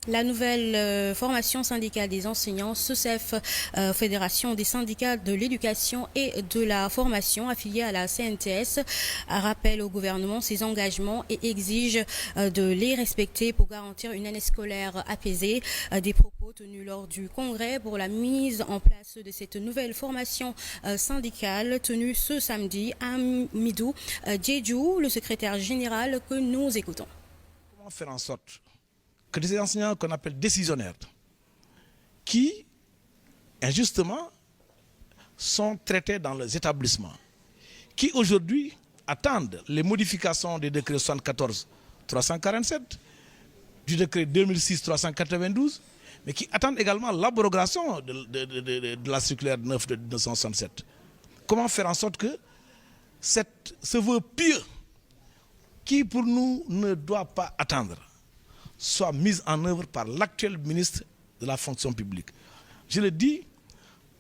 La nouvelle formation syndicale des enseignants, SOSEF, Fédération des syndicats de l'éducation et de la formation affiliée à la CNTS, rappelle au gouvernement ses engagements et exige de les respecter pour garantir une année scolaire apaisée. Des propos tenus lors du congrès pour la mise en place de cette nouvelle formation syndicale tenue ce samedi à Midou Djedjou, le secrétaire général que nous écoutons. Comment faire en sorte que des enseignants qu'on appelle décisionnaires, qui injustement sont traités dans les établissements, qui aujourd'hui attendent les modifications du décret 74-347, du décret 2006-392, mais qui attendent également l'abrogation de la circulaire 9 de 1967. Comment faire en sorte que ce vœu pieux, qui pour nous ne doit pas attendre, soit mise en œuvre par l'actuel ministre de la fonction publique. Je le dis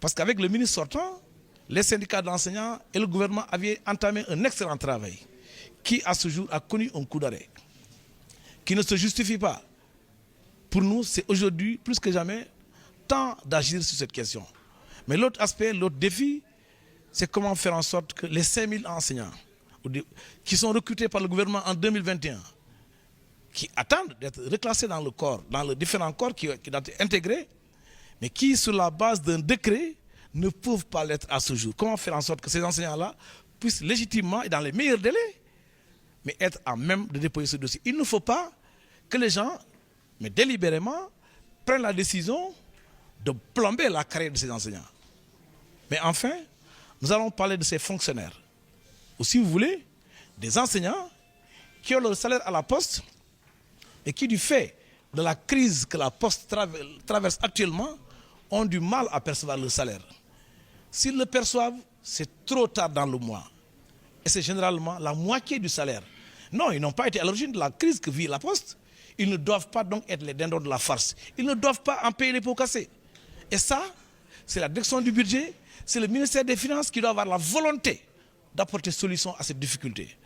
parce qu'avec le ministre sortant, les syndicats d'enseignants et le gouvernement avaient entamé un excellent travail qui, à ce jour, a connu un coup d'arrêt, qui ne se justifie pas. Pour nous, c'est aujourd'hui, plus que jamais, temps d'agir sur cette question. Mais l'autre aspect, l'autre défi, c'est comment faire en sorte que les 5000 enseignants qui sont recrutés par le gouvernement en 2021, qui attendent d'être reclassés dans le corps, dans les différents corps qui doivent être intégrés, mais qui, sur la base d'un décret, ne peuvent pas l'être à ce jour. Comment faire en sorte que ces enseignants-là puissent légitimement et dans les meilleurs délais, mais être à même de déposer ce dossier. Il ne faut pas que les gens, mais délibérément, prennent la décision de plomber la carrière de ces enseignants. Mais enfin, nous allons parler de ces fonctionnaires, ou si vous voulez, des enseignants qui ont leur salaire à la poste, et qui, du fait de la crise que la Poste traverse actuellement, ont du mal à percevoir le salaire. S'ils le perçoivent, c'est trop tard dans le mois. Et c'est généralement la moitié du salaire. Non, ils n'ont pas été à l'origine de la crise que vit la Poste. Ils ne doivent pas donc être les dindons de la farce. Ils ne doivent pas en payer les pots cassés. Et ça, c'est la direction du budget, c'est le ministère des Finances qui doit avoir la volonté d'apporter solution à cette difficulté.